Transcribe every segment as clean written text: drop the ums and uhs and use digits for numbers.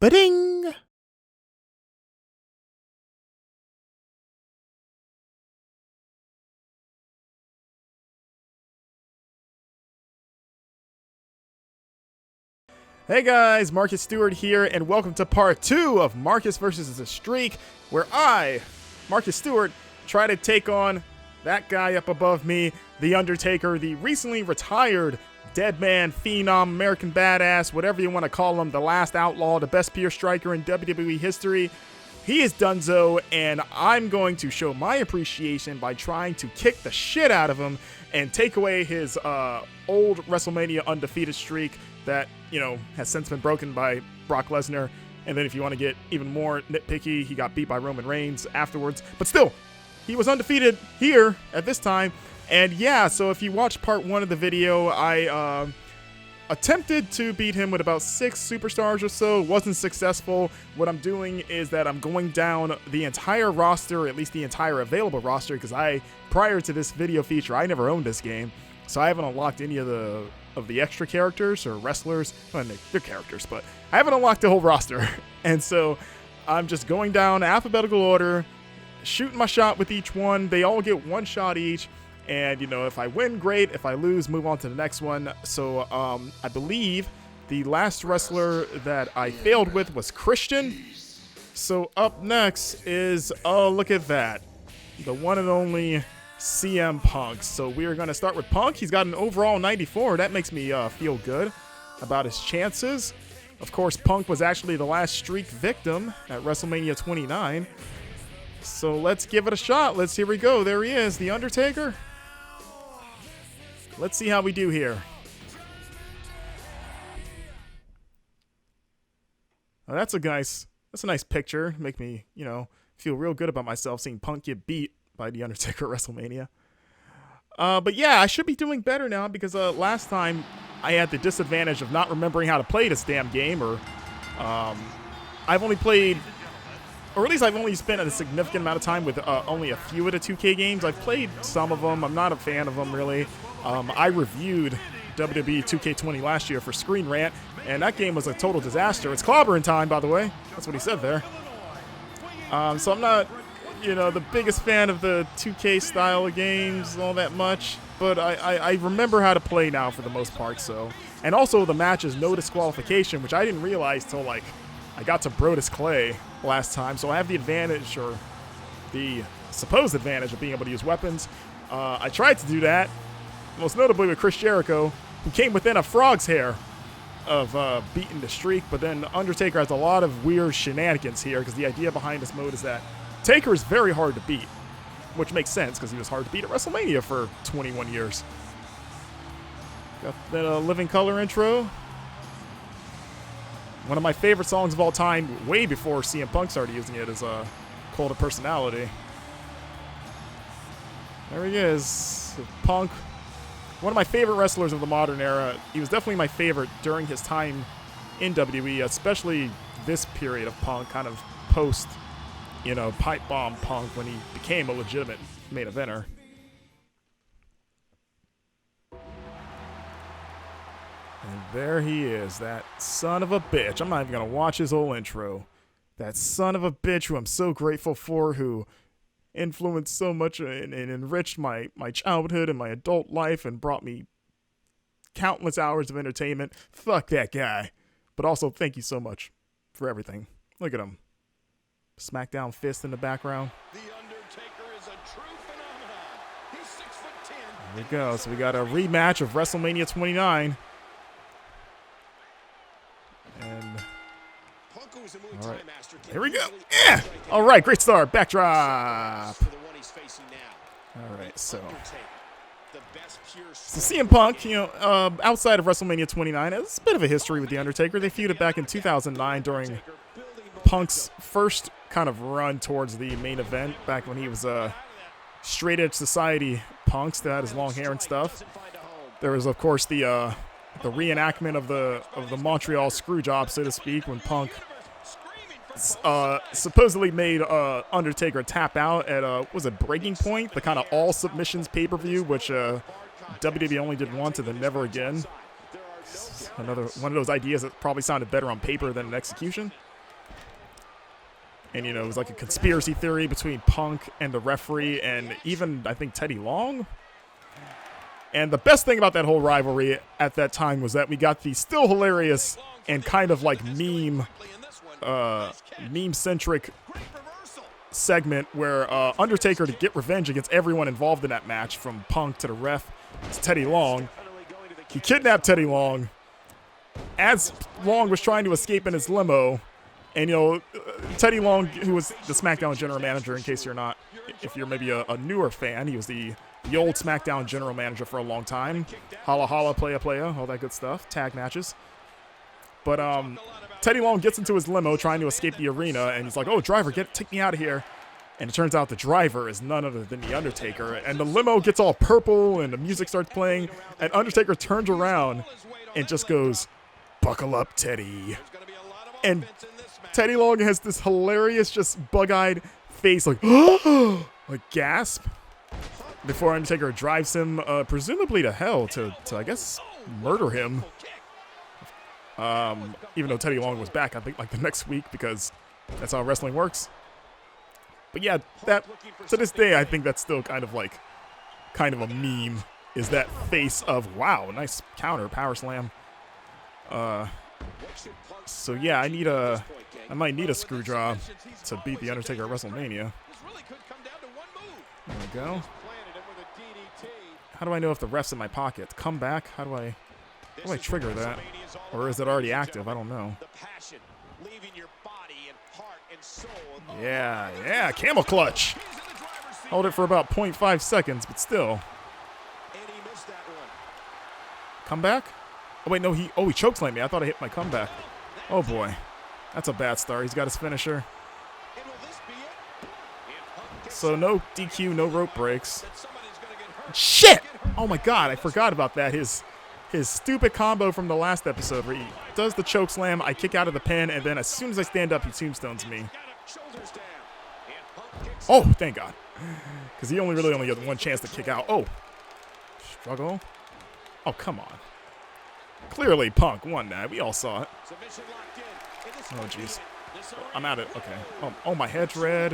Ba-ding! Hey guys, Marcus Stewart here, and welcome to part 2 of Marcus vs. The Streak, where I, Marcus Stewart, try to take on that guy up above me, The Undertaker, the recently retired dead man, phenom, American badass, whatever you want to call him, the last outlaw, the best peer striker in WWE history. He is donezo, and I'm going to show my appreciation by trying to kick the shit out of him and take away his old WrestleMania undefeated streak that, you know, has since been broken by Brock Lesnar. And then if you want to get even more nitpicky, he got beat by Roman Reigns afterwards. But still, he was undefeated here at this time. And yeah, so if you watched part 1 of the video, I attempted to beat him with about 6 superstars or so. Wasn't successful. What I'm doing is that I'm going down the entire roster, or at least the entire available roster, because prior to this video feature, I never owned this game. So I haven't unlocked any of the extra characters or wrestlers. Well, they're characters, but I haven't unlocked the whole roster. And so I'm just going down alphabetical order, shooting my shot with each one. They all get 1 shot each. And, you know, if I win, great. If I lose, move on to the next one. So I believe the last wrestler that I failed with was Christian. So up next is, oh, look at that, the one and only CM Punk. So we are going to start with Punk. He's got an overall 94. That makes me feel good about his chances. Of course, Punk was actually the last streak victim at WrestleMania 29. So let's give it a shot. Here we go. There he is, The Undertaker. Let's see how we do here. Oh, that's a nice picture. Make me, you know, feel real good about myself seeing Punk get beat by The Undertaker at WrestleMania. But yeah, I should be doing better now because last time I had the disadvantage of not remembering how to play this damn game, or I've only played, or at least I've only spent a significant amount of time with only a few of the 2K games. I've played some of them. I'm not a fan of them, really. I reviewed WWE 2K14 last year for Screen Rant, and that game was a total disaster. It's clobbering time, by the way. That's what he said there. So I'm not, you know, the biggest fan of the 2K style of games all that much, but I remember how to play now for the most part. So, and also the match is no disqualification, which I didn't realize till like I got to Brodus Clay last time. So I have the advantage, or the supposed advantage, of being able to use weapons. I tried to do that, most notably with Chris Jericho, who came within a frog's hair of beating the streak. But then Undertaker has a lot of weird shenanigans here, because the idea behind this mode is that Taker is very hard to beat, which makes sense because he was hard to beat at WrestleMania for 21 years. Got that Living Color intro. One of my favorite songs of all time, way before CM Punk started using it, is Cult of Personality. There he is, Punk. One of my favorite wrestlers of the modern era. He was definitely my favorite during his time in WWE, especially this period of Punk, kind of post, you know, pipe bomb Punk, when he became a legitimate main eventer. And there he is, that son of a bitch. I'm not even going to watch his whole intro. That son of a bitch who I'm so grateful for, who influenced so much and enriched my childhood and my adult life and brought me countless hours of entertainment. Fuck that guy. But also, thank you so much for everything. Look at him. Smackdown fist in the background. The Undertaker is a true phenomenon. He's 6'10". There we go. So we got a rematch of WrestleMania 29. And all right, here we go. Yeah. All right, great start. Backdrop. All right, so CM Punk, you know, outside of WrestleMania 29, has a bit of a history with The Undertaker. They feuded back in 2009 during Punk's first kind of run towards the main event, back when he was straight edge society Punk, still had his long hair and stuff. There was, of course, the reenactment of the Montreal screw job, so to speak, when Punk supposedly made Undertaker tap out at was it Breaking Point, the kind of all submissions pay-per-view, which WWE only did once and then never again. Another one of those ideas that probably sounded better on paper than in execution. And, you know, it was like a conspiracy theory between Punk and the referee and even, I think, Teddy Long. And the best thing about that whole rivalry at that time was that we got the still hilarious and kind of like meme-centric segment where Undertaker, to get revenge against everyone involved in that match, from Punk to the ref to Teddy Long, he kidnapped Teddy Long as Long was trying to escape in his limo. And, you know, Teddy Long, who was the SmackDown general manager, in case you're not, if you're maybe a newer fan, he was the old SmackDown general manager for a long time. Holla holla, playa playa, all that good stuff, tag matches. But Teddy Long gets into his limo trying to escape the arena, and he's like, "Oh, driver, take me out of here." And it turns out the driver is none other than the Undertaker. And the limo gets all purple, and the music starts playing, and Undertaker turns around and just goes, "Buckle up, Teddy." And Teddy Long has this hilarious, just bug-eyed face, like, like gasp, before Undertaker drives him, presumably to hell, to I guess, murder him. Even though Teddy Long was back, I think, like the next week, because that's how wrestling works. But yeah, that, to this day, I think that's still kind of a meme, is that face of, wow, nice counter, power slam. So yeah, I might need a screw job to beat the Undertaker at WrestleMania. There we go. How do I know if the ref's in my pocket? Come back? How do I trigger that? Or is it already active? I don't know. Yeah, camel clutch. Hold it for about 0.5 seconds, but still. Come back? Oh wait, no, he chokeslammed me. I thought I hit my comeback. Oh boy. That's a bad start. He's got his finisher. So no DQ, no rope breaks. Shit! Oh my god, I forgot about that. His stupid combo from the last episode where he does the choke slam, I kick out of the pin, and then as soon as I stand up, he tombstones me. Oh, thank God. Because he really only has one chance to kick out. Oh. Struggle. Oh, come on. Clearly, Punk won that. We all saw it. Oh, jeez. I'm at it. Okay. Oh, my head's red.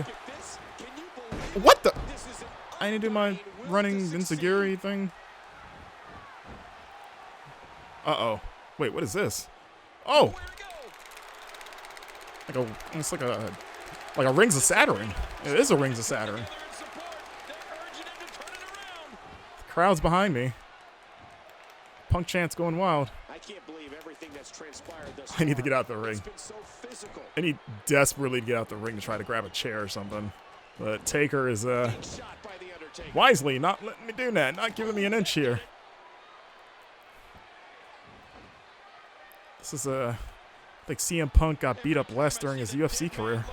What the? I need to do my running Enziguri thing. Uh-oh. Wait, what is this? Oh! Almost like a Rings of Saturn. It is a Rings of Saturn. The crowd's behind me. Punk chant's going wild. I need to get out the ring. I need desperately to get out the ring to try to grab a chair or something. But Taker is wisely not letting me do that, not giving me an inch here. This is I think CM Punk got beat up less during his UFC career.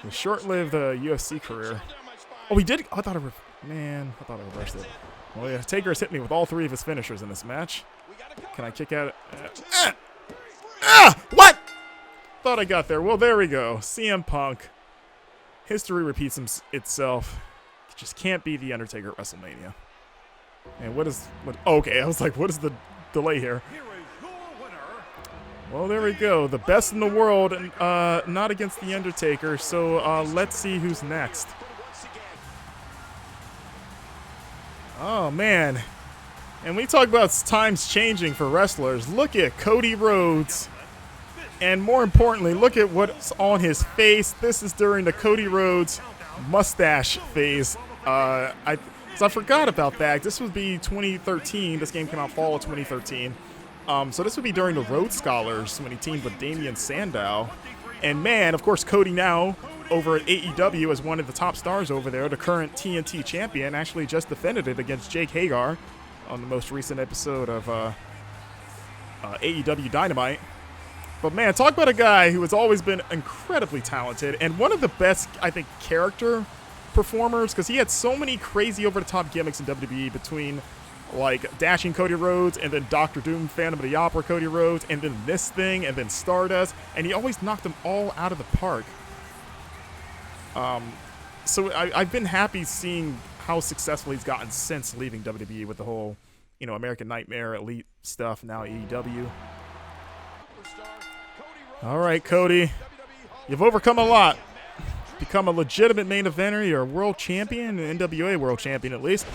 His short-lived UFC career. Oh, he did. I thought I reversed it. Well, yeah, Taker's hit me with all three of his finishers in this match. Can I kick out it? What? Thought I got there. Well, there we go. CM Punk. History repeats itself. Just can't be the Undertaker at WrestleMania. And okay, I was like, what is the delay here? Well, there we go. The best in the world, not against the Undertaker. So let's see who's next. Oh, man. And we talk about times changing for wrestlers. Look at Cody Rhodes. And more importantly, look at what's on his face. This is during the Cody Rhodes mustache phase. So I forgot about that. This would be 2013. This game came out fall of 2013. So this would be during the Rhodes Scholars when he teamed with Damian Sandow. And man, of course, Cody now over at AEW as one of the top stars over there, the current TNT champion, actually just defended it against Jake Hagar on the most recent episode of AEW Dynamite. But man, talk about a guy who has always been incredibly talented and one of the best, I think, character performers, because he had so many crazy over-the-top gimmicks in WWE between like Dashing Cody Rhodes and then Dr. Doom, Phantom of the Opera Cody Rhodes, and then this thing, and then Stardust, and he always knocked them all out of the park. So I've been happy seeing how successful he's gotten since leaving WWE with the whole, American Nightmare, Elite stuff, now AEW. All right, Cody. You've overcome a lot. Become a legitimate main eventer. You're a world champion, an NWA world champion at least.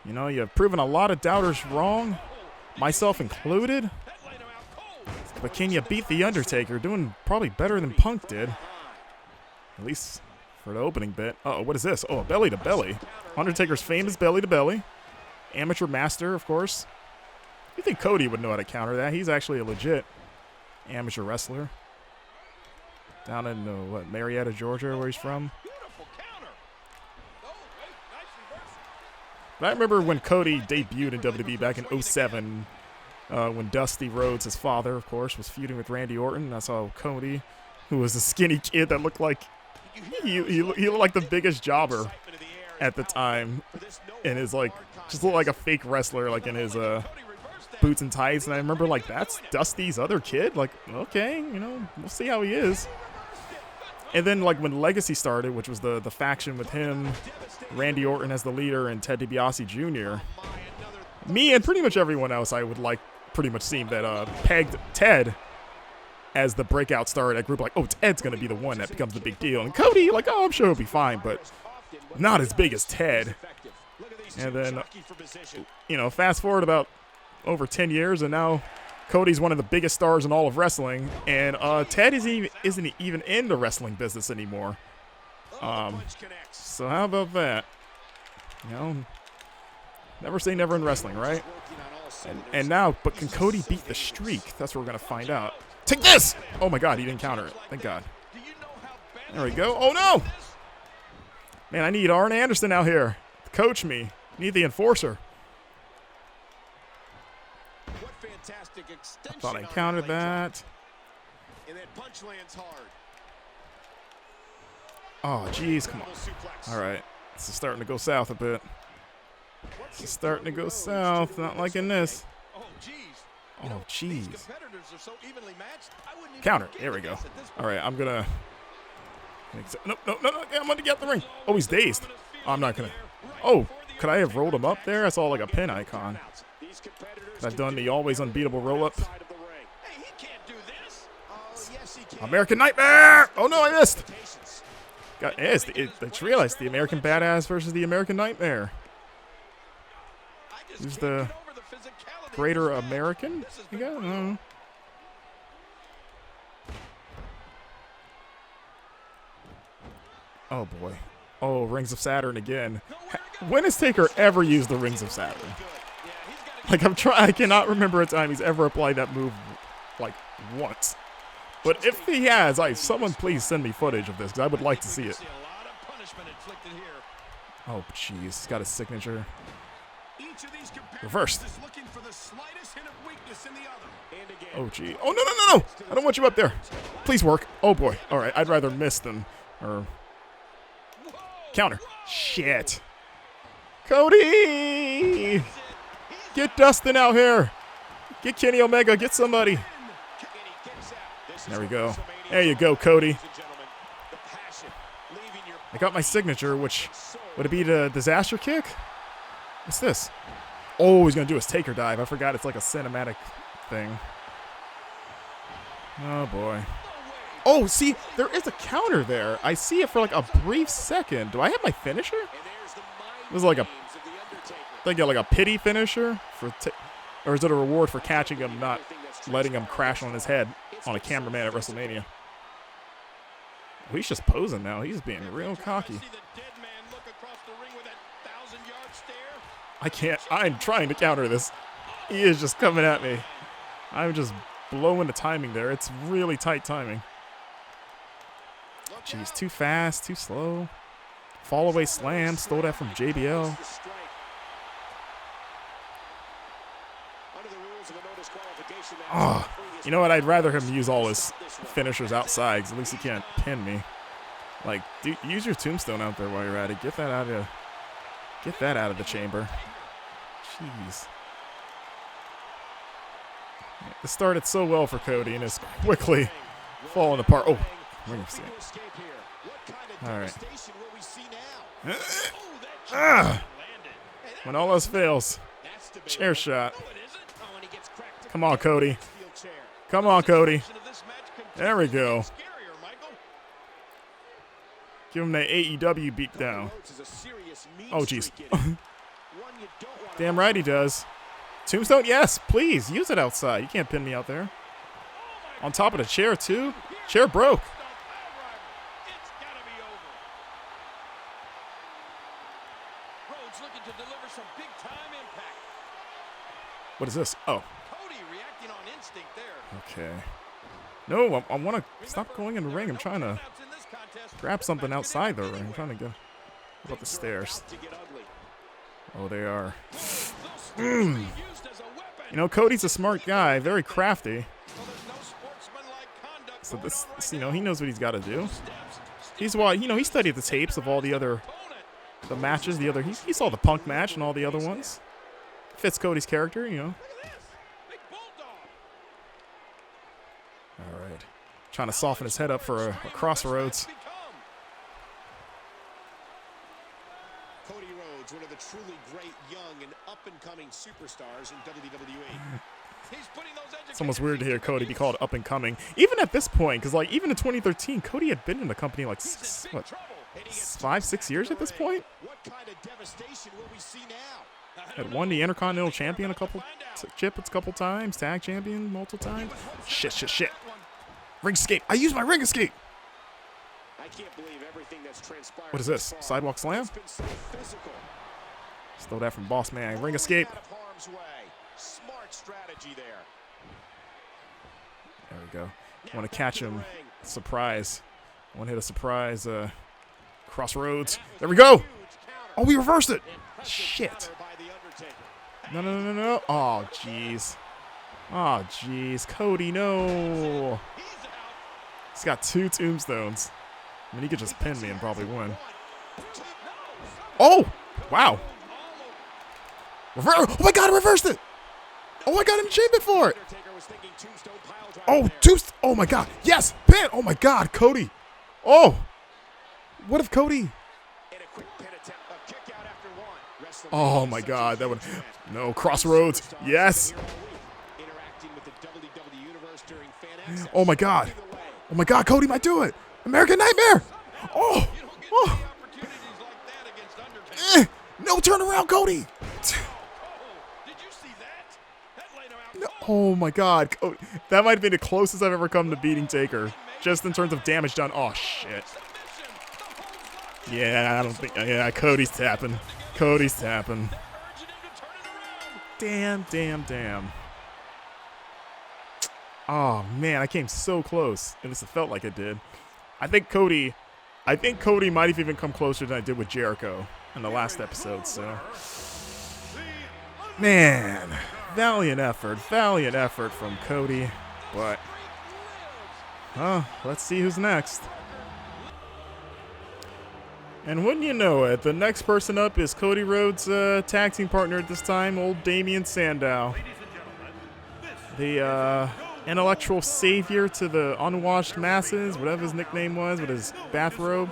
You know, you've proven a lot of doubters wrong, myself included. But can you beat The Undertaker? Doing probably better than Punk did. At least for the opening bit. Uh-oh, what is this? Oh, belly to belly. Undertaker's famous belly to belly. Amateur master, of course. You think Cody would know how to counter that? He's actually a legit amateur wrestler. Down in, what, Marietta, Georgia, where he's from. But I remember when Cody debuted in WWE back in 2007, when Dusty Rhodes, his father, of course, was feuding with Randy Orton. I saw Cody, who was a skinny kid that looked like he looked like the biggest jobber at the time, and is like just looked like a fake wrestler, like in his boots and tights. And I remember, like, that's Dusty's other kid. Like, okay, you know, we'll see how he is. And then, like, when Legacy started, which was the faction with him, Randy Orton as the leader, and Ted DiBiase Jr., me and pretty much everyone else, I would like pretty much seem that pegged Ted as the breakout star of that group. Like, oh, Ted's going to be the one that becomes the big deal. And Cody, like, oh, I'm sure he'll be fine, but not as big as Ted. And then, you know, fast forward about over 10 years, and now Cody's one of the biggest stars in all of wrestling, and Ted isn't even in the wrestling business anymore. So how about that? You know, never say never in wrestling, right? And now, but can Cody beat the streak? That's what we're gonna find out. Take this! Oh my God, he didn't counter it. Thank God. There we go. Oh no! Man, I need Arn Anderson out here to coach me. I need the enforcer. I thought I countered that. And that punch lands hard. Oh, jeez, come on. All right, this is starting to go south a bit. This is starting to go south, not liking this. Oh, jeez. Counter, there we go. All right, I'm gonna. No, I'm gonna get the ring. Oh, he's dazed. Oh, I'm not gonna. Oh, could I have rolled him up there? I saw like a pin icon. I've done the always unbeatable roll-up. American Nightmare! Oh no, I missed! I just realized the American Badass versus the American Nightmare. Who's the greater American? I don't know. Oh boy. Oh, Rings of Saturn again. When has Taker ever used the Rings of Saturn? Like, I cannot remember a time he's ever applied that move, like, once. But if he has, someone please send me footage of this, because I would like to see it. Oh, jeez. He's got his signature. Reversed. Oh, gee. Oh, no. I don't want you up there. Please work. Oh, boy. All right. I'd rather miss than, or counter. Shit. Cody! Get Dustin out here. Get Kenny Omega. Get somebody. There we go. There you go, Cody. I got my signature, which, would it be the disaster kick? What's this? Oh, he's going to do his Taker dive. I forgot it's like a cinematic thing. Oh, boy. Oh, see, there is a counter there. I see it for like a brief second. Do I have my finisher? This is like a, I think like a pity finisher for, or is it a reward for catching him, not letting him crash on his head on a cameraman at WrestleMania? Oh, he's just posing now. He's being real cocky. I can't. I'm trying to counter this. He is just coming at me. I'm just blowing the timing there. It's really tight timing. Jeez, too fast, too slow. Fall away slam. Stole that from JBL. Oh, you know what? I'd rather him use all his finishers outside, because at least he can't pin me. Like, dude, use your tombstone out there while you're at it. Get that out of the chamber. Jeez. It started so well for Cody and is quickly falling apart. Oh, we're gonna see it. All right. When all else fails, chair shot. Come on, Cody. Come on, Cody. There we go. Give him that AEW beat down. Oh, jeez. Damn right he does. Tombstone, yes, please. Use it outside. You can't pin me out there. On top of the chair, too. Chair broke. What is this? Oh. Okay. No, I want to stop going in the ring. I'm trying to grab something outside the ring. I'm trying to go. How about the stairs? Oh, they are. You know, Cody's a smart guy, very crafty. So this, you know, he knows what he's got to do. He's you know, he studied the tapes of all the matches, he saw the Punk match and all the other ones. Fits Cody's character, you know. All right. Trying to soften his head up for a crossroads. Cody Rhodes, one of the truly great young and up-and-coming superstars in WWE. It's almost weird to hear Cody be called up-and-coming. Even at this point, because, like, even in 2013, Cody had been in the company, like, 5, 6 years at this point? Had won the Intercontinental Champion a couple times, Tag Champion multiple times. Shit. Ring escape. I used my ring escape. What is this? Sidewalk slam? Stole that from Boss Man. Ring escape. There we go. I want to catch him. Surprise. One hit a surprise. Crossroads. There we go. Oh, we reversed it. Shit. No. Oh, jeez. Cody, no. He's got 2 tombstones. I mean, he could just pin me and probably win. Oh, wow. Oh, my God, I reversed it. Oh, I got an achievement for it. Oh, oh, my God. Yes, pin. Oh, my God, Cody. Oh, what if Cody... Oh my God, that would no crossroads. Yes. Oh my God. Oh my God, Cody might do it. American Nightmare. Oh. No turnaround, Cody. No. Oh my God, Cody. That might have been the closest I've ever come to beating Taker, just in terms of damage done. Oh shit. Yeah, I don't think. Yeah, Cody's tapping. Damn. Oh man, I came so close. At least it felt like it did. I think Cody might have even come closer than I did with Jericho in the last episode, so. Man, valiant effort from Cody, but let's see who's next. And wouldn't you know it, the next person up is Cody Rhodes' tag team partner at this time, old Damien Sandow. The intellectual savior to the unwashed masses, whatever his nickname was, with his bathrobe.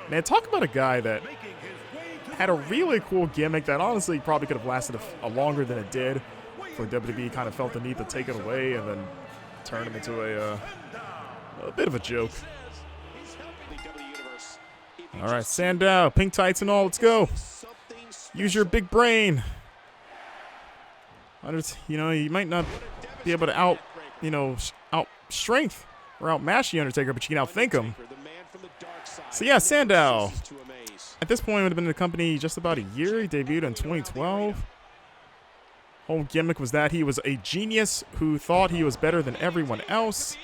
Man, talk about a guy that had a really cool gimmick that honestly probably could have lasted a longer than it did. For WWE kind of felt the need to take it away and then turn him into a bit of a joke. All right, Sandow, pink tights and all, let's go. Use your big brain. You know, you might not be able to out strength or outmatch the Undertaker, but you can outthink him. So yeah, Sandow. At this point, would have been in the company just about a year. He debuted in 2012. Whole gimmick was that he was a genius who thought he was better than everyone else.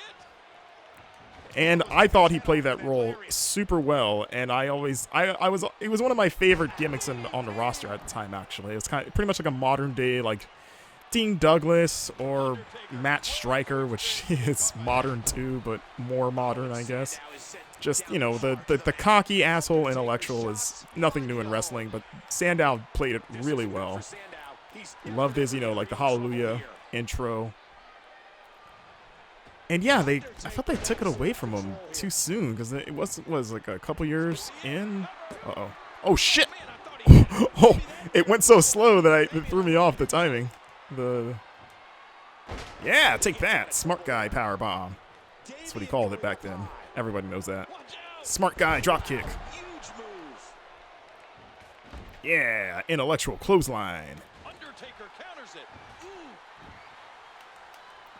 And I thought he played that role super well, and it was one of my favorite gimmicks on the roster at the time. Actually, it was pretty much like a modern day like Dean Douglas or Matt Striker, which is modern too, but more modern, I guess. Just, you know, the cocky asshole intellectual is nothing new in wrestling, but Sandow played it really well. Loved his, you know, like the Hallelujah intro. And yeah, I thought they took it away from him too soon because it was like a couple years in. Oh shit! Oh, it went so slow that it threw me off the timing. Yeah, take that. Smart guy power bomb. That's what he called it back then. Everybody knows that. Smart guy drop kick. Yeah, intellectual clothesline. Undertaker counters it.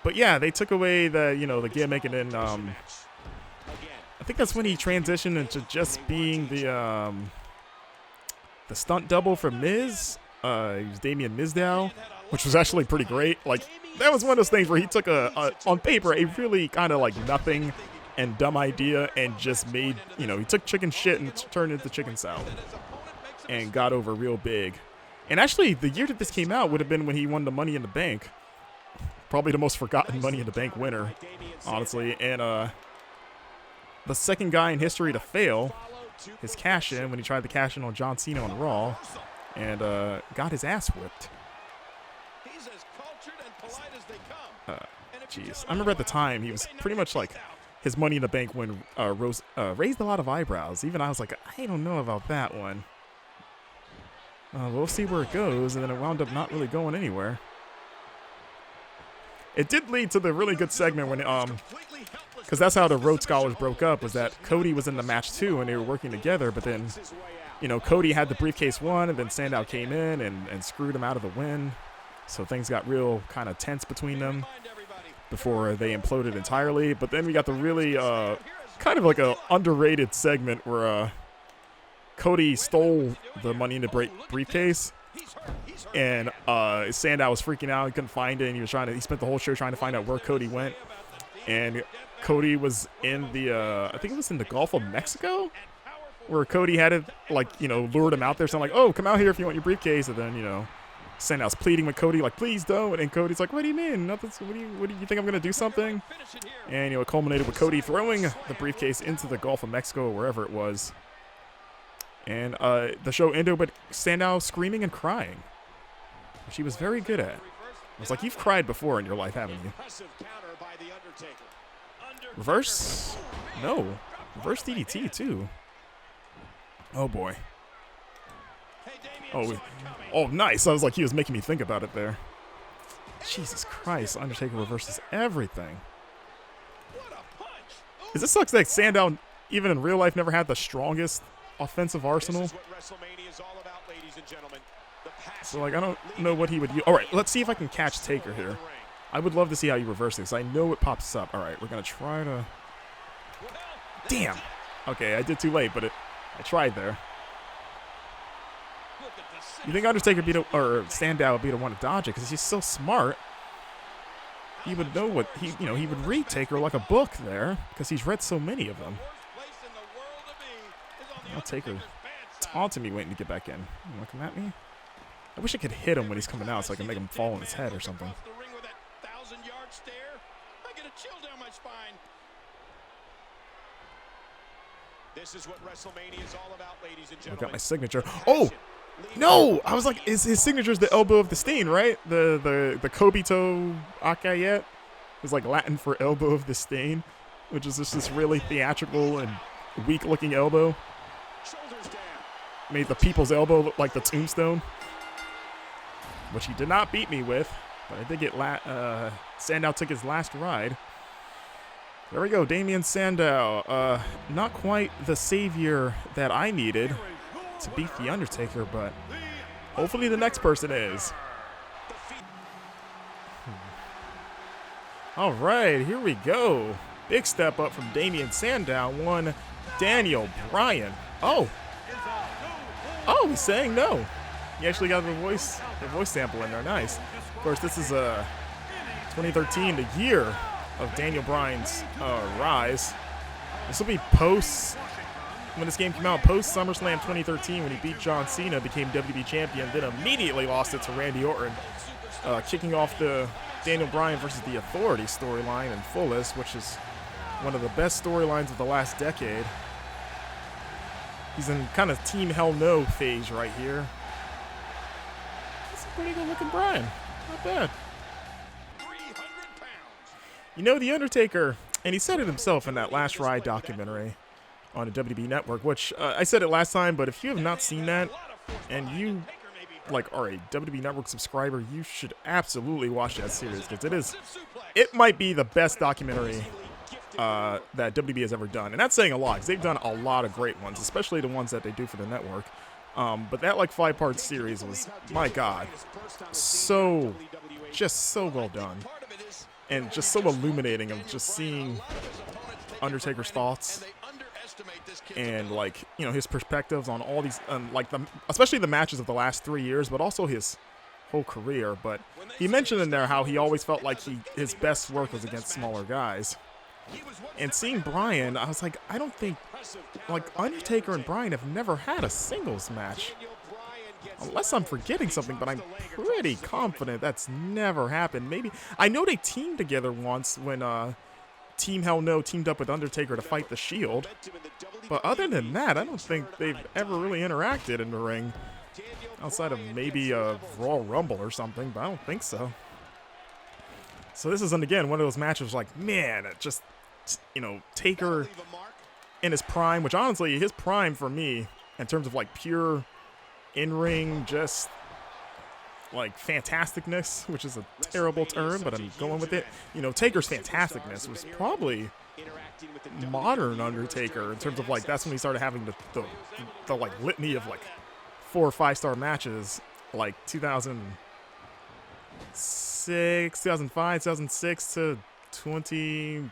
But yeah, they took away the, the gimmick, and then I think that's when he transitioned into just being the stunt double for Miz. He was Damien Mizdow, which was actually pretty great. Like, that was one of those things where he took on paper, a really kind of like nothing and dumb idea and just made, he took chicken shit and turned it into chicken salad and got over real big. And actually, the year that this came out would have been when he won the Money in the Bank. Probably the most forgotten Money in the Bank winner, honestly. And the second guy in history to fail his cash-in when he tried to cash in on John Cena on Raw and got his ass whipped. Jeez. I remember at the time, he was pretty much like, his Money in the Bank win raised a lot of eyebrows. Even I was like, I don't know about that one. We'll see where it goes, and then it wound up not really going anywhere. It did lead to the really good segment when, because that's how the Rhodes Scholars broke up, was that Cody was in the match too, and they were working together, but then, Cody had the briefcase won, and then Sandow came in and screwed him out of the win. So things got real kind of tense between them before they imploded entirely. But then we got the really kind of like a underrated segment where Cody stole the Money in the briefcase, and Sandow was freaking out. He couldn't find it, and he spent the whole show trying to find out where Cody went. And Cody was in the I think it was in the Gulf of Mexico, where Cody had it, like, lured him out there, saying like, oh, come out here if you want your briefcase. And then, Sandow's pleading with Cody, like, please don't. And Cody's like, what do you mean? Nothing. What do you think I'm going to do something? And, it culminated with Cody throwing the briefcase into the Gulf of Mexico or wherever it was. And the show ended with Sandow screaming and crying, which he was very good at. I was like, you've cried before in your life, haven't you? Reverse? No. Reverse DDT, too. Oh, boy. Oh, nice. I was like, he was making me think about it there. Jesus Christ. Undertaker reverses everything. Is this sucks that Sandow, even in real life, never had the strongest offensive arsenal? So, like, I don't know what he would use. All right, let's see if I can catch Taker here. I would love to see how you reverse this. I know it pops up. All right, we're going to try to... Damn. Okay, I did too late, but I tried there. You think Undertaker Sandow would be the one to dodge it because he's so smart. He would know what he would read Taker like a book there because he's read so many of them. Now Taker taunting me waiting to get back in. You want to come at me? I wish I could hit him when he's coming out so I can make him fall on his head or something. This is what WrestleMania is all about, ladies and gentlemen. I got my signature. Oh! No! I was like, his signature is the elbow of the stain, right? The Kobito Akayet. It was like Latin for elbow of the stain, which is just this really theatrical and weak-looking elbow. Made the people's elbow look like the tombstone, which he did not beat me with, but I did get Sandow took his last ride. There we go, Damien Sandow. Not quite the savior that I needed to beat The Undertaker, but hopefully the next person is. All right, here we go. Big step up from Damien Sandow, one Daniel Bryan. Oh, he's saying no. He actually got the voice sample in there. Nice. Of course, this is 2013, the year of Daniel Bryan's rise. This will be post, when this game came out, post SummerSlam 2013 when he beat John Cena, became WWE champion, then immediately lost it to Randy Orton, kicking off the Daniel Bryan versus The Authority storyline in fullest, which is one of the best storylines of the last decade. He's in kind of Team Hell No phase right here. That's a pretty good looking Bryan. Not bad. The Undertaker, and he said it himself in that Last Ride documentary on the WWE Network, which I said it last time, but if you have not seen that, and you like are a WWE Network subscriber, you should absolutely watch that series because it might be the best documentary that WWE has ever done, and that's saying a lot because they've done a lot of great ones, especially the ones that they do for the network. But that like 5-part series was, my God, just so well done, and just so illuminating of just seeing Undertaker's thoughts and like his perspectives on all these especially the matches of the last 3 years, but also his whole career. But he mentioned in there how he always felt like his best work was against smaller guys. And seeing Bryan, I was like, I don't think, like, Undertaker and Bryan have never had a singles match. Unless I'm forgetting something, but I'm pretty confident that's never happened. Maybe, I know they teamed together once when Team Hell No teamed up with Undertaker to fight the Shield. But other than that, I don't think they've ever really interacted in the ring. Outside of maybe a Royal Rumble or something, but I don't think so. So this isn't, again, one of those matches like, man, it just, Taker in his prime, which honestly, his prime for me, in terms of like pure in-ring, just like fantasticness, which is a terrible term, but I'm going with it. Taker's fantasticness was probably modern Undertaker in terms of like, that's when he started having the like litany of like 4 or 5-star matches, like 2006, 2005, 2006 to 13.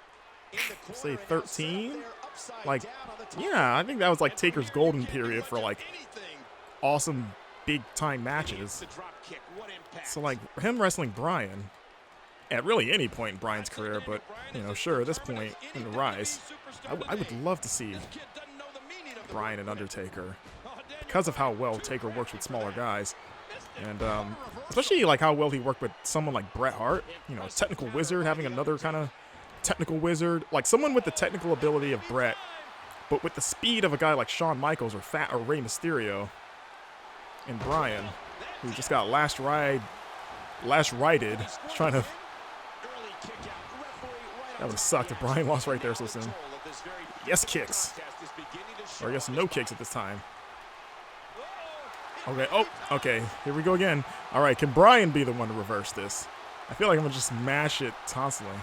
Like, yeah, I think that was like Taker's golden period for like awesome big time matches. So like him wrestling Bryan at really any point in Bryan's career, but sure, at this point in the rise, I would love to see Bryan and Undertaker because of how well Taker works with smaller guys. And especially like how well he worked with someone like Bret Hart, technical wizard, having another kind of technical wizard, like someone with the technical ability of Bret, but with the speed of a guy like Shawn Michaels or Rey Mysterio. And Bryan, who just got last righted, trying to. That would have sucked if Bryan lost right there so soon. Yes kicks, or I guess no kicks at this time. Okay, okay, here we go again. All right, can Bryan be the one to reverse this? I feel like I'm going to just mash it constantly.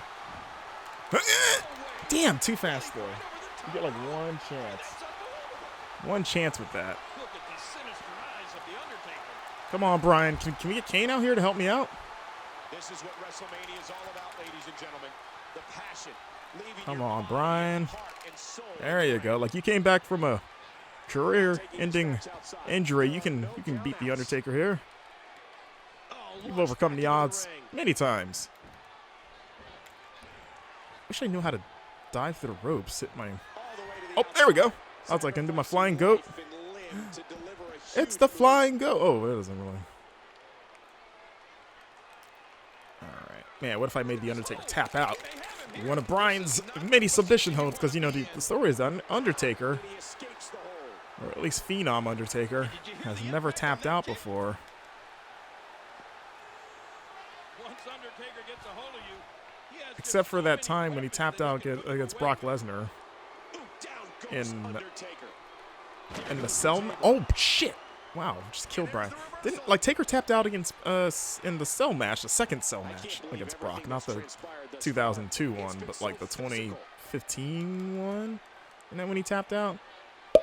Damn, too fast, though. You get like one chance. One chance with that. Come on, Bryan. Can we get Kane out here to help me out? This is what WrestleMania is all about, ladies and gentlemen. The passion. Come on, Bryan. There you go. Like, you came back from a career-ending injury. You can beat the Undertaker here. You've overcome the odds many times. Wish I knew how to dive through the ropes. Hit my. Oh, there we go. I was like, I can do my flying goat. It's the flying goat. Oh, it doesn't really. All right, man. What if I made the Undertaker tap out? One of Bryan's many submission holds, because the story is that Undertaker, or at least Phenom Undertaker, has never tapped out before. Except for that time when he tapped out against Brock Lesnar in the cell. Oh shit! Wow, just killed Bryan. Didn't like Taker tapped out against in the cell match, the second cell match against Brock, not the 2002 one, but like the 2015 one. Isn't that when he tapped out? I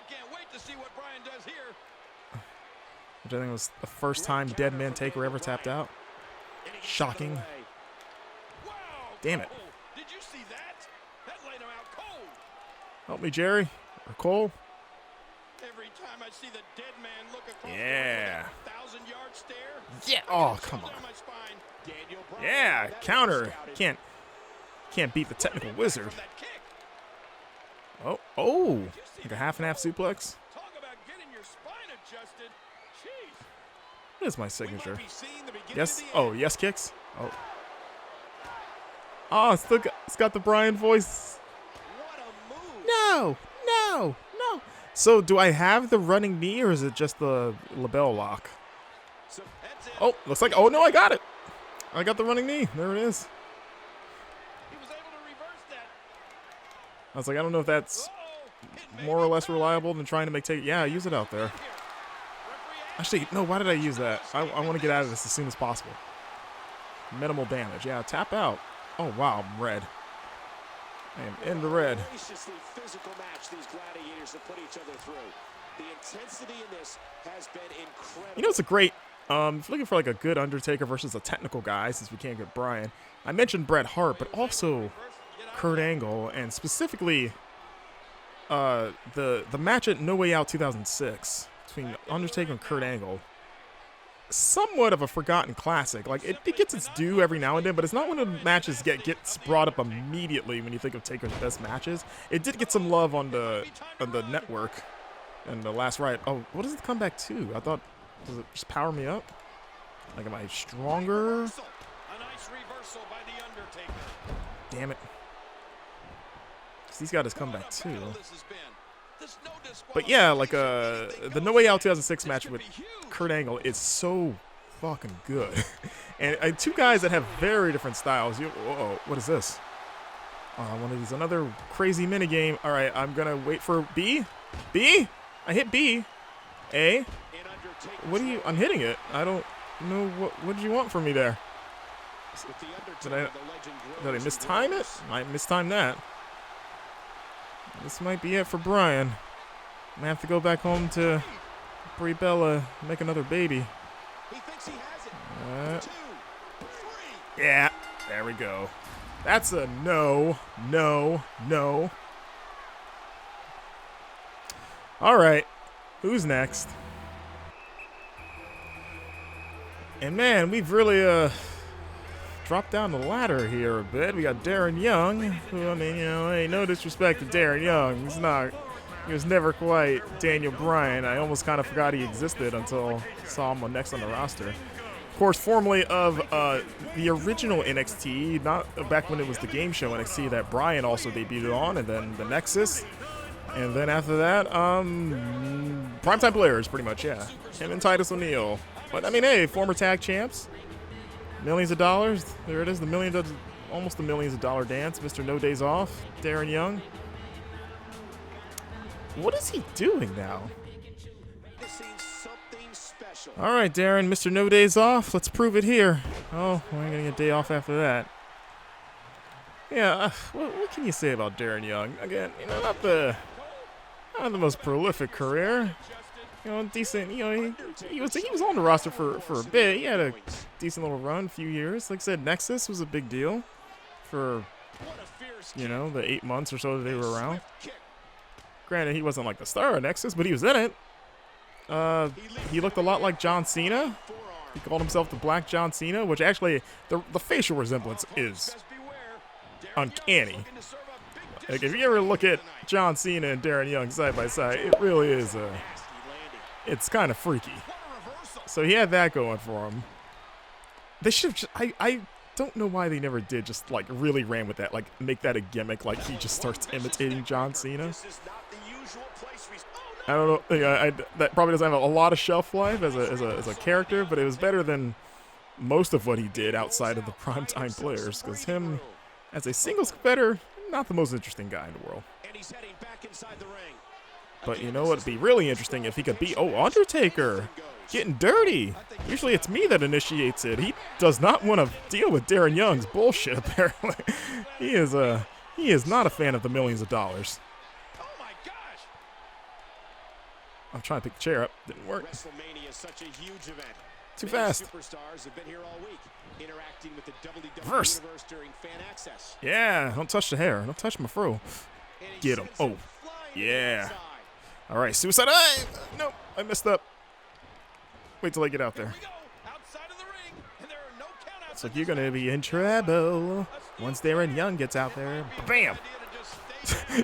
can't wait to see what Bryan does here. Which I think was the first time Dead Man Taker ever tapped out. Shocking. Damn it. Did you see that? That laid him out cold. Help me, Jerry. Or Cole. Every time I see the dead man look across Yeah. the 1,000-yard stare. Yeah. Oh, come on. Yeah. Counter. Can't beat the technical wizard. Oh. Like a half and half suplex. Talk about getting your spine adjusted. Jeez. What is my signature? Yes. Oh, yes kicks. Oh. Oh, it's got the Bryan voice. No. So, do I have the running knee, or is it just the label lock? Oh, looks like. Oh no, I got it. I got the running knee. There it is. He was able to reverse that. I was like, I don't know if that's more or less reliable than trying to make Taker. Yeah, use it out there. Actually, no, why did I use that? I want to get out of this as soon as possible. Minimal damage. Yeah, tap out. Oh, wow, I'm red. I am in the red. Physical match these gladiators have put each other through. The intensity in this has been incredible. You know, it's a great, if you're looking for like a good Undertaker versus a technical guy, since we can't get Bryan, I mentioned Bret Hart, but also Kurt Angle, and specifically the match at No Way Out 2006 between Undertaker and Kurt Angle. Somewhat of a forgotten classic. Like, it gets its due every now and then, but it's not one of the matches gets brought up immediately when you think of Taker's best matches. It did get some love on the network and the last ride. Oh, what does it come back to? I thought, does it just power me up? Like, am I stronger? A nice reversal by the Undertaker. Damn it. 'Cause he's got his comeback too. But yeah, like the No Way Out 2006 match with Kurt Angle is so fucking good. and two guys that have very different styles. Whoa, what is this? One of these, another crazy minigame. All right, I'm going to wait for B. B? I hit B. A? What do you, I'm hitting it. I don't know, what did you want from me there? Did I mistime it? I mistime that. This might be it for Bryan. I'm gonna have to go back home to Brie Bella and make another baby. Yeah, there we go. That's a no, no, no. All right, who's next? And man, we've really dropped down the ladder here a bit. We got Darren Young, who, I mean, you know, hey, no disrespect to Darren Young. He was never quite Daniel Bryan. I almost kind of forgot he existed until I saw him next on the roster. Of course, formerly of the original NXT, not back when it was the game show NXT that Bryan also debuted on, and then the Nexus. And then after that, Primetime Players, pretty much, yeah. Him and Titus O'Neil. But, I mean, hey, former tag champs. Millions of dollars. There it is, almost the millions of dollar dance. Mr. No Days Off, Darren Young. What is he doing now? All right, Darren, Mr. No Days Off. Let's prove it here. Oh, we ain't gonna get a day off after that. Yeah, what can you say about Darren Young? Again, you know, not the most prolific career. You know, decent. You know, he was on the roster for a bit. He had a decent little run, a few years. Like I said, Nexus was a big deal for, you know, the 8 months or so that they were around. Granted, he wasn't like the star of Nexus, but he was in it. He looked a lot like John Cena. He called himself the Black John Cena, which actually the facial resemblance is uncanny. Like, if you ever look at John Cena and Darren Young side by side, it really is it's kind of freaky. So he had that going for him. They should have I don't know why they never did just like really ran with that, like make that a gimmick, like he just starts imitating John Cena. I don't know. That probably doesn't have a lot of shelf life as a character, but it was better than most of what he did outside of the Primetime Players, because him as a singles competitor, not the most interesting guy in the world. But you know what would be really interesting if he could beat Undertaker, getting dirty. Usually it's me that initiates it. He does not want to deal with Darren Young's bullshit, apparently. He is not a fan of the millions of dollars. I'm trying to pick the chair up. Didn't work. Too fast. Reverse. Yeah, don't touch the hair. Don't touch my fro. Get him. Oh, yeah. All right, suicide dive. Nope, I messed up. Wait till I get out there. Looks like you're going to be in trouble once Darren Young gets out there. Bam.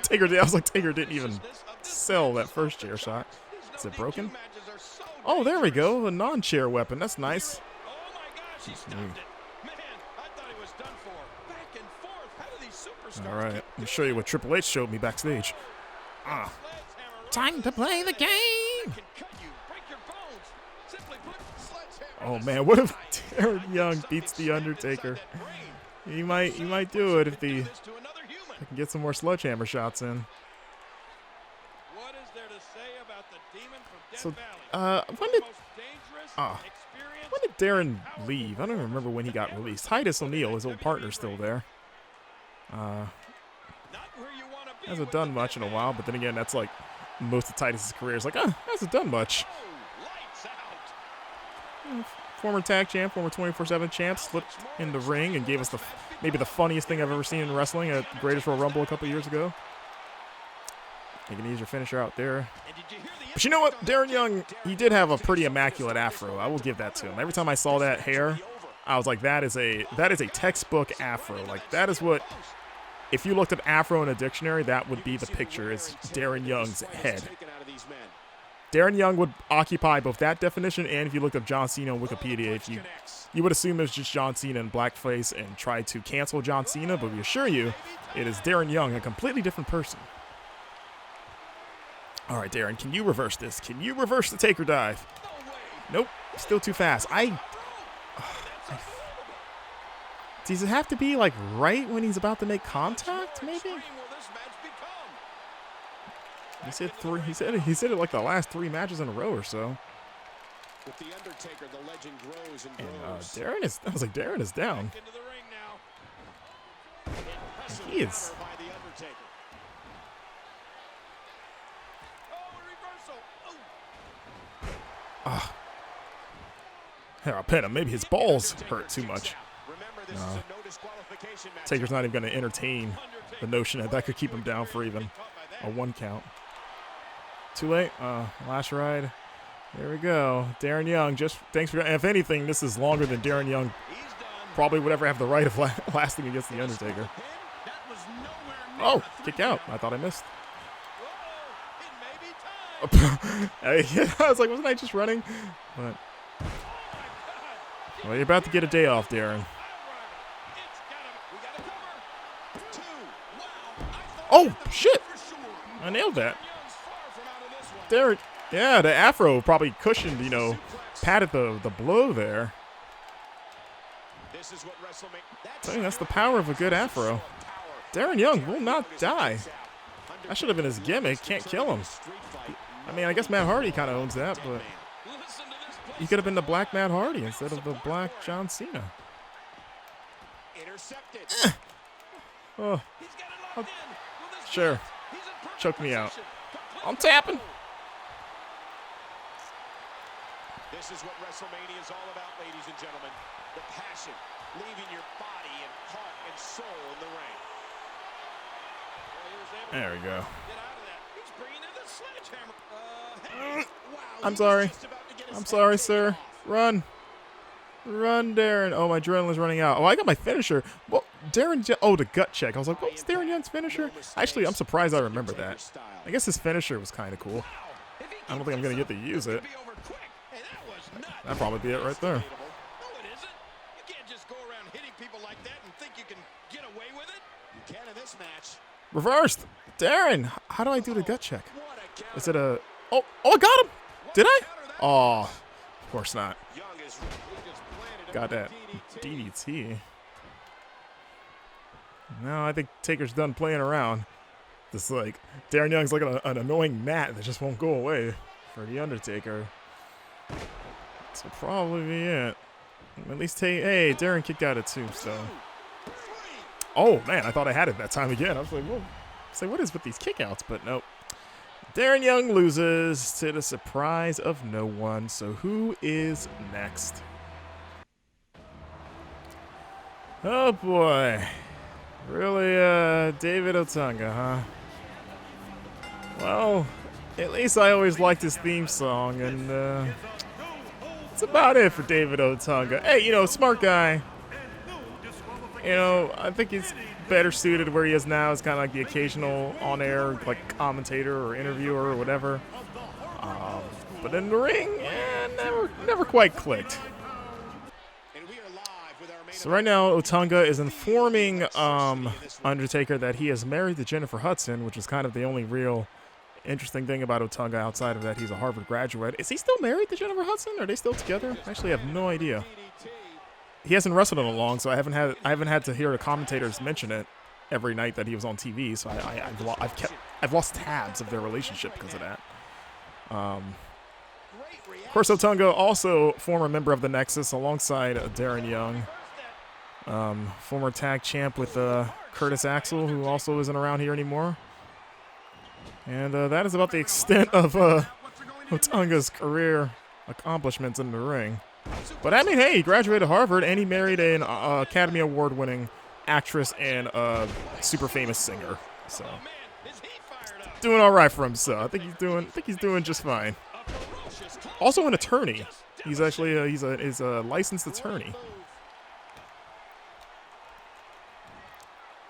Taker did. I was like, Taker didn't even sell that first chair shot. Is it broken? Oh, there we go. A non-chair weapon. That's nice. All right. Let me show you what Triple H showed me backstage. Time to play the game. Oh, man. What if Darren Young beats The Undertaker? He might do it if he can get some more sledgehammer shots in. So, When did Darren leave? I don't even remember when he got released. Titus O'Neil, his old partner, still there. Hasn't done much in a while, but then again, that's like most of Titus's career. It's like, hasn't done much. Former tag champ, former 24/7 champ, slipped in the ring and gave us maybe the funniest thing I've ever seen in wrestling at Greatest Royal Rumble a couple years ago. You can use your finisher out there. But you know what? Darren Young, he did have a pretty immaculate afro. I will give that to him. Every time I saw that hair, I was like, that is a textbook afro. Like, that is what, if you looked at afro in a dictionary, that would be the picture, is Darren Young's head. Darren Young would occupy both that definition, and if you looked up John Cena on Wikipedia, if you would assume it was just John Cena in blackface and try to cancel John Cena, but we assure you, it is Darren Young, a completely different person. All right, Darren, can you reverse this? Can you reverse the Taker dive? Nope, still too fast. Does it have to be like right when he's about to make contact? Maybe. He said three. He said it like the last 3 matches in a row or so. With the Undertaker, the legend grows and grows. Darren is. I was like, Darren is down. He is. Here, I'll pin him. Maybe his balls hurt too much. No. Taker's not even going to entertain the notion that could keep him down for even a 1 count. Too late. Last ride. There we go. Darren Young. Just thanks for. If anything, this is longer than Darren Young probably would ever have the right of lasting against the Undertaker. Oh, kick out. I thought I missed. I was like, wasn't I just running? But well, you're about to get a day off, Darren. Oh, shit. I nailed that. Darren, yeah, the afro probably cushioned, padded the blow there. I think that's the power of a good afro. Darren Young will not die. That should have been his gimmick. Can't kill him. I mean, I guess Matt Hardy kind of owns that, but he could have been the Black Matt Hardy instead of the Black John Cena. Oh, sure. Choke me out. I'm tapping. This is what WrestleMania is all about, ladies and gentlemen. The passion, leaving your body and heart and soul in the ring. There we go. I'm sorry. I'm sorry, sir. Run. Run, Darren. Oh, my adrenaline's running out. Oh, I got my finisher. Well, oh, the gut check. I was like, what was Darren Young's finisher? Actually, I'm surprised I remember that. I guess his finisher was kind of cool. I don't think I'm going to get to use it. That'd probably be it right there. Reversed. Darren, how do I do the gut check? Is it a... Oh, I got him. Did I? Oh, of course not. Got that DDT. No, I think Taker's done playing around. Just like Darren Young's like an annoying gnat that just won't go away for the Undertaker. This will probably be it. At least hey, Darren kicked out at 2, so. Oh man, I thought I had it that time again. I was like, whoa. Say, what is with these kickouts? But nope. Darren Young loses to the surprise of no one. So who is next? Oh boy. Really, David Otunga, huh? Well, at least I always liked his theme song, and that's about it for David Otunga. Hey, smart guy. I think he's better suited where he is now as kind of like the occasional on-air like commentator or interviewer or whatever. But in the ring, never quite clicked. So right now, Otunga is informing Undertaker that he is married to Jennifer Hudson, which is kind of the only real interesting thing about Otunga outside of that he's a Harvard graduate. Is he still married to Jennifer Hudson? Are they still together? Actually, I have no idea. He hasn't wrestled in a long, so I haven't had to hear the commentators mention it every night that he was on TV. So I've lost tabs of their relationship because of that. course, Otunga, also former member of the Nexus, alongside Darren Young. Former tag champ with Curtis Axel, who also isn't around here anymore. And that is about the extent of Otunga's career accomplishments in the ring. But I mean, hey, he graduated Harvard and he married an Academy Award-winning actress and super famous singer. So doing all right for himself. I think he's doing just fine. Also an attorney. He's actually he's a licensed attorney.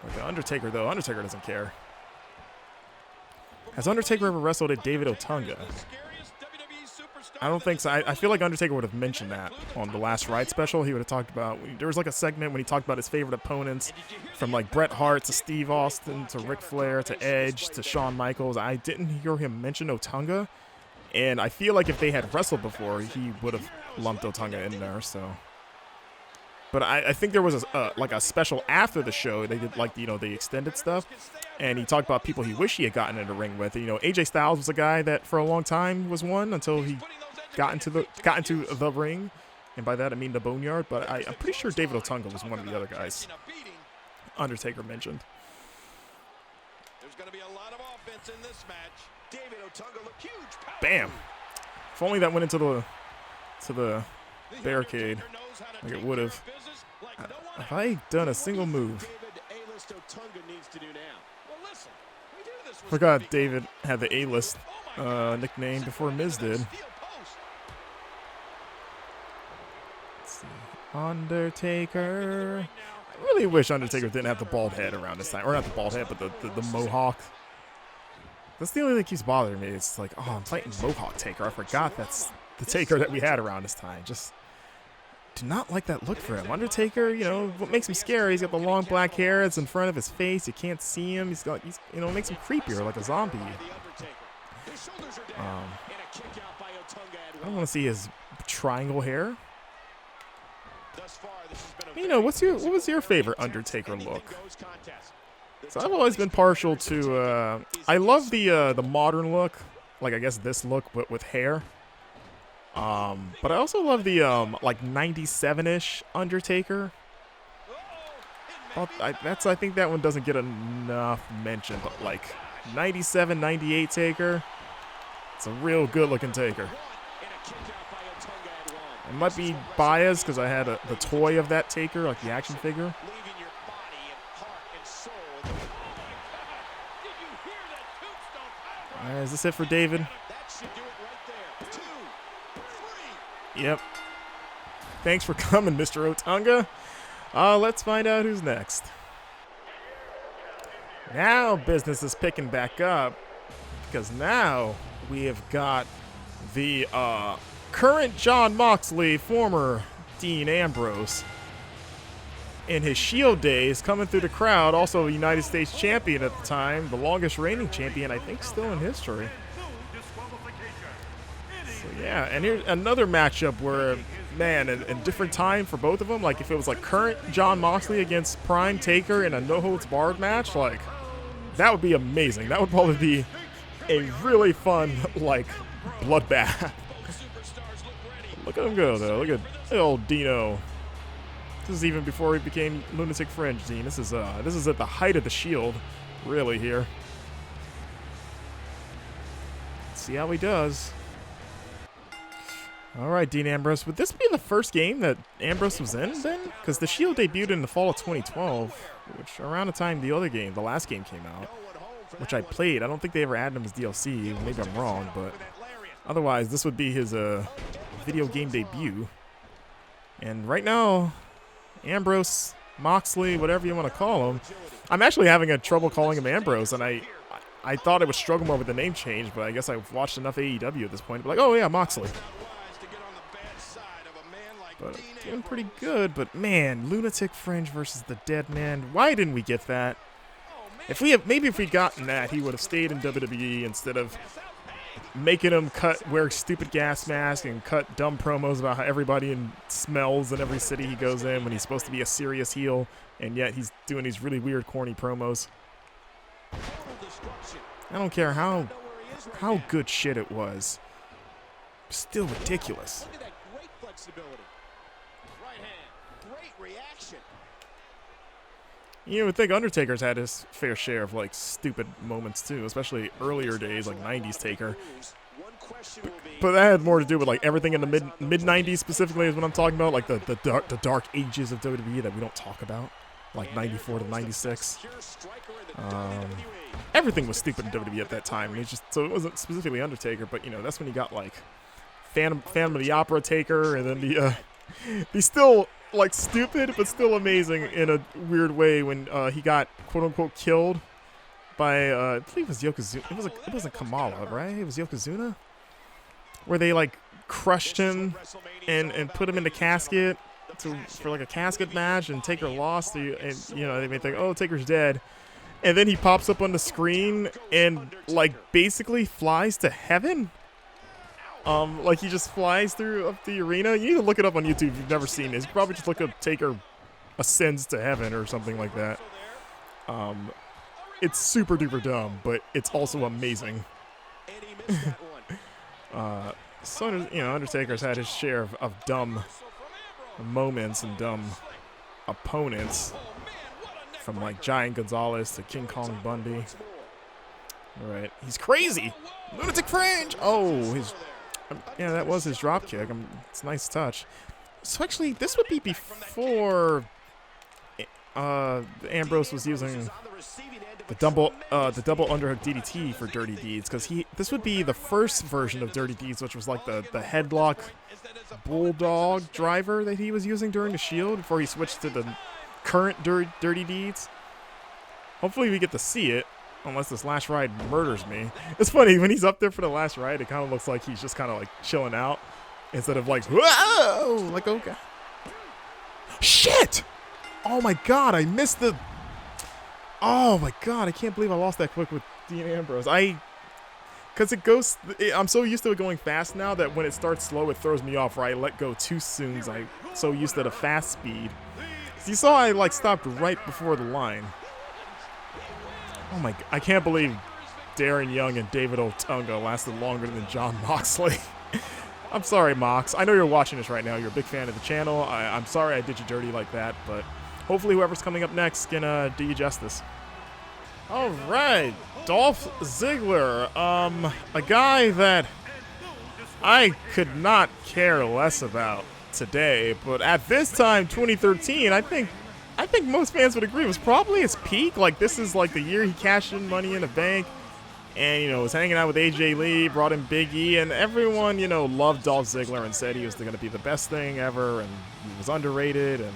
Like the Undertaker, though, Undertaker doesn't care. Has Undertaker ever wrestled at David Otunga? I don't think so. I feel like Undertaker would have mentioned that on the last Ride special. He would have talked about, there was like a segment when he talked about his favorite opponents, from like Bret Hart to Steve Austin to Ric Flair to Edge to Shawn Michaels. I didn't hear him mention Otunga, and I feel like if they had wrestled before, he would have lumped Otunga in there. So, but I think there was like a special after the show. They did like, you know, the extended stuff, and he talked about people he wished he had gotten in the ring with. You know, AJ Styles was a guy that for a long time was one until he got into the ring, and by that I mean the boneyard. But I'm pretty sure David Otunga was one of the other guys Undertaker mentioned. There's going to be a lot of offense in this match. David Otunga looked huge. Bam! If only that went into the barricade like it would have. Have I done a single move? Forgot David had the A-list nickname before Miz did. Let's see. Undertaker. I really wish Undertaker didn't have the bald head around this time. Or not the bald head, but the mohawk. That's the only thing that keeps bothering me. It's like, oh, I'm fighting Mohawk Taker. I forgot that's the Taker that we had around this time. Just do not like that look for him. Undertaker, you know, what makes him scary, he's got the long black hair. It's in front of his face. You can't see him. He's you know, makes him creepier, like a zombie. I don't want to see his triangle hair. You know, what was your favorite Undertaker look? So I've always been partial to, I love the modern look, like I guess this look, but with hair. But I also love the like 97-ish Undertaker. I think that one doesn't get enough mention, but like 97, 98 Taker, it's a real good looking Taker. I might be biased because I had the toy of that Taker, like the action figure. Is this it for David? Yep. Thanks for coming, Mr. Otunga. Let's find out who's next. Now business is picking back up, because now we have got the current Jon Moxley, former Dean Ambrose, in his Shield days, coming through the crowd, also a United States champion at the time, the longest reigning champion, I think, still in history. So yeah, and here's another matchup where, man, in different time for both of them, like if it was like current Jon Moxley against Prime Taker in a no-holds-barred match, like, that would be amazing. That would probably be a really fun, like, bloodbath. Look at him go, though. Look at old Dino. This is even before he became Lunatic Fringe, Dean. This is at the height of the Shield, really, here. Let's see how he does. All right, Dean Ambrose. Would this be the first game that Ambrose was in, then? Because the Shield debuted in the fall of 2012, which around the time the last game came out, which I played. I don't think they ever added him as DLC. Maybe I'm wrong, but otherwise, this would be his video game debut. And right now, Ambrose, Moxley, whatever you want to call him. I'm actually having a trouble calling him Ambrose, and I thought I would struggle more with the name change, but I guess I've watched enough AEW at this point to be like, oh yeah, Moxley. But doing pretty good, but man, Lunatic Fringe versus the Dead Man. Why didn't we get that? Maybe if we'd gotten that, he would have stayed in WWE instead of making him wear stupid gas mask and cut dumb promos about how everybody smells in every city he goes in when he's supposed to be a serious heel, and yet he's doing these really weird, corny promos. I don't care how good shit it was. still ridiculous. Look at that great flexibility. Right hand, great reaction. You would think Undertaker's had his fair share of like stupid moments too, especially earlier days like 90s Taker. But that had more to do with like everything in the mid 90s specifically is what I'm talking about, like the dark ages of WWE that we don't talk about, like 94 to 96. Everything was stupid in WWE at that time. So it wasn't specifically Undertaker, but you know that's when you got like Phantom of the Opera Taker, and then the still like stupid but still amazing in a weird way when he got quote unquote killed by I believe it was Yokozuna. It wasn't Kamala, right? It was Yokozuna, where they like crushed him and put him in the casket for like a casket match, and Taker lost. And you know they may think, oh, Taker's dead, and then he pops up on the screen and like basically flies to heaven. Like he just flies up the arena. You need to look it up on YouTube if you've never seen this. You probably just look up Taker ascends to heaven or something like that. It's super duper dumb, but it's also amazing. So you know, Undertaker's had his share of dumb moments and dumb opponents, from like Giant Gonzalez to King Kong Bundy. All right, he's crazy. Lunatic Fringe. Oh, yeah, that was his drop kick. It's a nice touch. So actually, this would be before Ambrose was using the double underhook DDT for Dirty Deeds, because this would be the first version of Dirty Deeds, which was like the headlock bulldog driver that he was using during the Shield before he switched to the current Dirty Deeds. Hopefully we get to see it, unless this last ride murders me. It's funny, when he's up there for the last ride, it kind of looks like he's just kind of like chilling out instead of like, whoa, like, okay. Shit! Oh my god, I missed the... Oh my god, I can't believe I lost that quick with Dean Ambrose. Because it goes... I'm so used to it going fast now that when it starts slow, it throws me off, or I let go too soon, because I'm so used to the fast speed. So you saw I like stopped right before the line. Oh my... I can't believe Darren Young and David Otunga lasted longer than Jon Moxley. I'm sorry, Mox. I know you're watching this right now. You're a big fan of the channel. I'm sorry I did you dirty like that, but hopefully whoever's coming up next can do you justice. All right, Dolph Ziggler, a guy that I could not care less about today, but at this time, 2013, I think most fans would agree was probably his peak. Like, this is like the year he cashed in Money in the Bank, and you know was hanging out with AJ Lee, brought in Big E, and everyone loved Dolph Ziggler and said he was going to be the best thing ever, and he was underrated and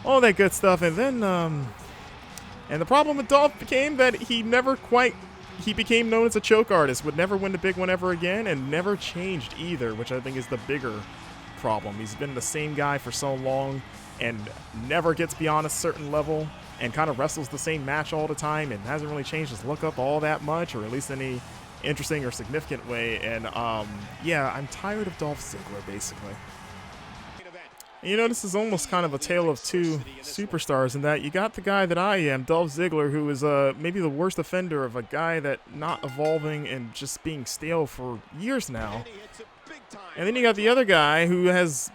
all that good stuff. And then and the problem with Dolph became that he became known as a choke artist, would never win the big one ever again, and never changed either, which I think is the bigger problem. He's been the same guy for so long and never gets beyond a certain level and kind of wrestles the same match all the time and hasn't really changed his look up all that much, or at least any interesting or significant way. And yeah, I'm tired of Dolph Ziggler, basically. This is almost kind of a tale of two superstars in that you got the guy that I am, Dolph Ziggler, who is maybe the worst offender of a guy that not evolving and just being stale for years now. And then you got the other guy who has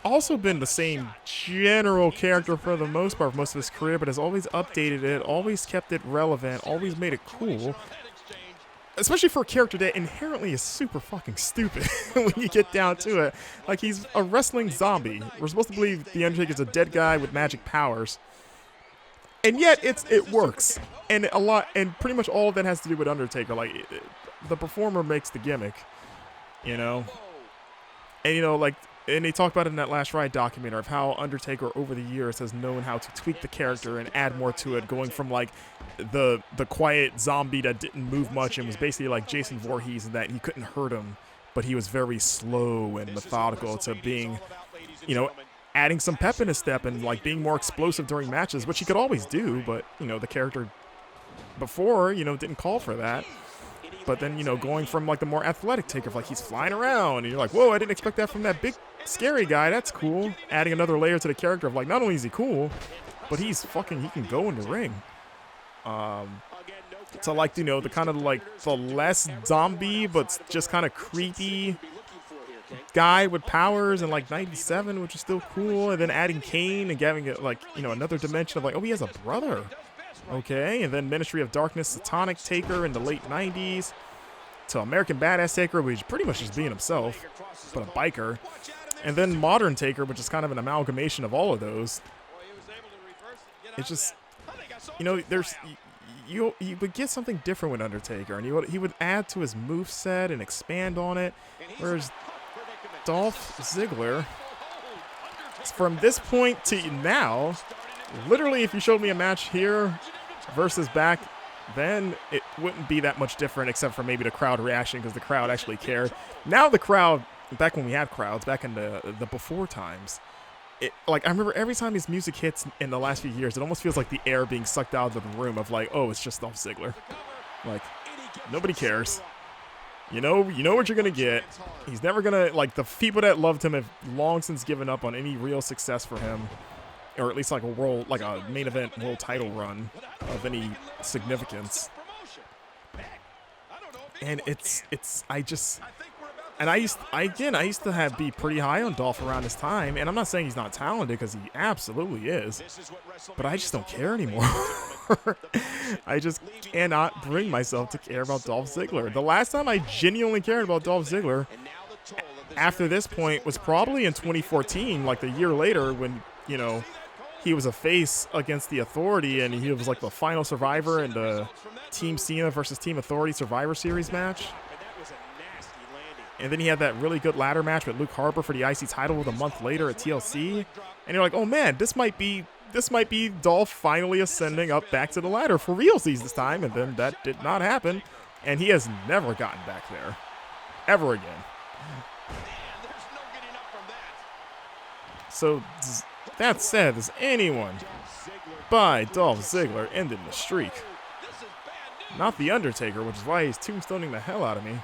also been the same general character for the most part for most of his career, but has always updated it, always kept it relevant, always made it cool. Especially for a character that inherently is super fucking stupid when you get down to it. Like, he's a wrestling zombie. We're supposed to believe The Undertaker's a dead guy with magic powers. And yet, it works. And pretty much all of that has to do with Undertaker. Like, the performer makes the gimmick, And, and they talk about it in that Last Ride documentary of how Undertaker over the years has known how to tweak the character and add more to it, going from like the quiet zombie that didn't move much and was basically like Jason Voorhees, and that he couldn't hurt him, but he was very slow and methodical, to being, adding some pep in his step and like being more explosive during matches, which he could always do, but the character before didn't call for that. But then, going from like the more athletic Taker, like he's flying around, and you're like, whoa, I didn't expect that from that big scary guy. That's cool. Adding another layer to the character of like, not only is he cool, but he can go in the ring. To like, the kind of like the less zombie, but just kind of creepy guy with powers in like 97, which is still cool, and then adding Kane and having it like, you know, another dimension of like, oh, he has a brother. Okay, and then Ministry of Darkness, Satanic Taker in the late 90s, to American Badass Taker, which pretty much just being himself, but a biker, and then Modern Taker, which is kind of an amalgamation of all of those. It's just, you know, there's you would get something different with Undertaker, and he would add to his moveset and expand on it, whereas Dolph Ziggler, from this point to now, literally, if you showed me a match here versus back then, it wouldn't be that much different except for maybe the crowd reaction, because the crowd actually cared. Now the crowd, back when we had crowds, back in the before times, like, I remember every time his music hits in the last few years, it almost feels like the air being sucked out of the room of like, oh, it's just Dolph Ziggler. Like, nobody cares. You know what you're gonna get. He's never gonna, like, the people that loved him have long since given up on any real success for him, or at least like a main event world title run of any significance. And I used to be pretty high on Dolph around this time, and I'm not saying he's not talented, because he absolutely is, but I just don't care anymore. I just cannot bring myself to care about Dolph Ziggler. The last time I genuinely cared about Dolph Ziggler after this point was probably in 2014, like the year later, when, you know, he was a face against the Authority, and he was like the final survivor in the Team Cena versus Team Authority Survivor Series match. And then he had that really good ladder match with Luke Harper for the IC title a month later at TLC. And you're like, oh man, this might be Dolph finally ascending up back to the ladder for realsies this time. And then that did not happen. And he has never gotten back there. Ever again. So, that said, does anyone buy Dolph Ziggler ending the streak? Not The Undertaker, which is why he's tombstoning the hell out of me.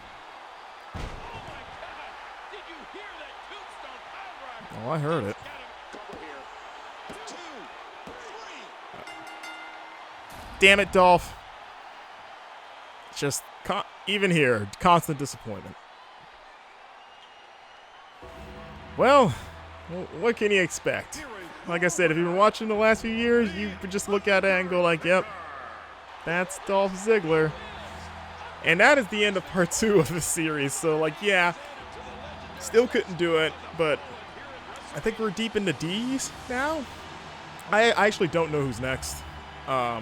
Oh, I heard it. Damn it, Dolph. Just, even here, constant disappointment. Well, what can you expect? Like I said, if you've been watching the last few years, you could just look at it and go like, yep, that's Dolph Ziggler. And that is the end of part 2 of the series. So, like, yeah, still couldn't do it, but I think we're deep into D's now. I actually don't know who's next.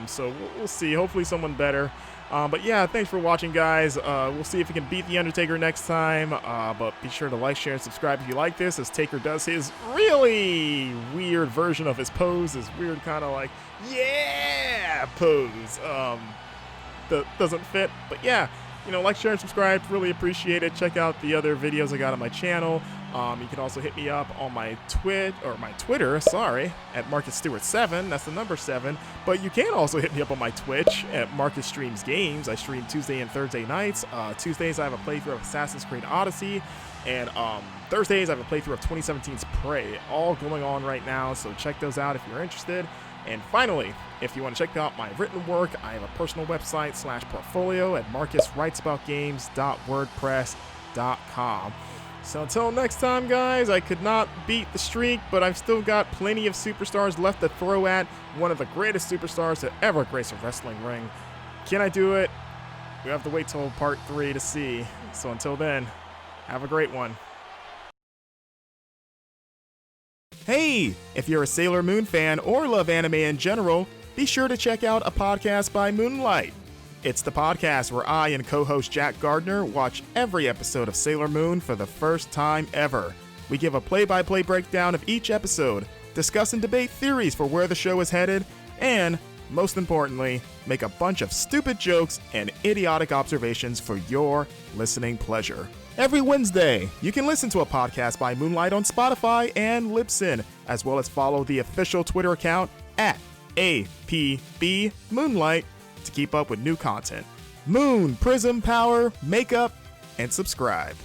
So we'll see. Hopefully someone better. But yeah, thanks for watching, guys. We'll see if we can beat The Undertaker next time. But be sure to like, share, and subscribe if you like this, as Taker does his really weird version of his pose. His weird kind of like, yeah, pose. That doesn't fit. But yeah, you know, like, share, and subscribe. Really appreciate it. Check out the other videos I got on my channel. You can also hit me up on my Twitter, at MarcusStewart7. That's the number 7. But you can also hit me up on my Twitch at Marcus Streams Games. I stream Tuesday and Thursday nights. Tuesdays I have a playthrough of Assassin's Creed Odyssey, and Thursdays I have a playthrough of 2017's Prey. All going on right now, so check those out if you're interested. And finally, if you want to check out my written work, I have a personal website /portfolio at marcuswritesAboutGames.wordpress.com. So until next time, guys, I could not beat the streak, but I've still got plenty of superstars left to throw at one of the greatest superstars to ever grace a wrestling ring. Can I do it? We have to wait till part 3 to see. So until then, have a great one. Hey, if you're a Sailor Moon fan or love anime in general, be sure to check out a podcast by Moonlight. It's the podcast where I and co-host Jack Gardner watch every episode of Sailor Moon for the first time ever. We give a play-by-play breakdown of each episode, discuss and debate theories for where the show is headed, and, most importantly, make a bunch of stupid jokes and idiotic observations for your listening pleasure. Every Wednesday, you can listen to a podcast by Moonlight on Spotify and Libsyn, as well as follow the official Twitter account at APBMoonlight to keep up with new content. Moon, Prism, Power, Makeup, and subscribe.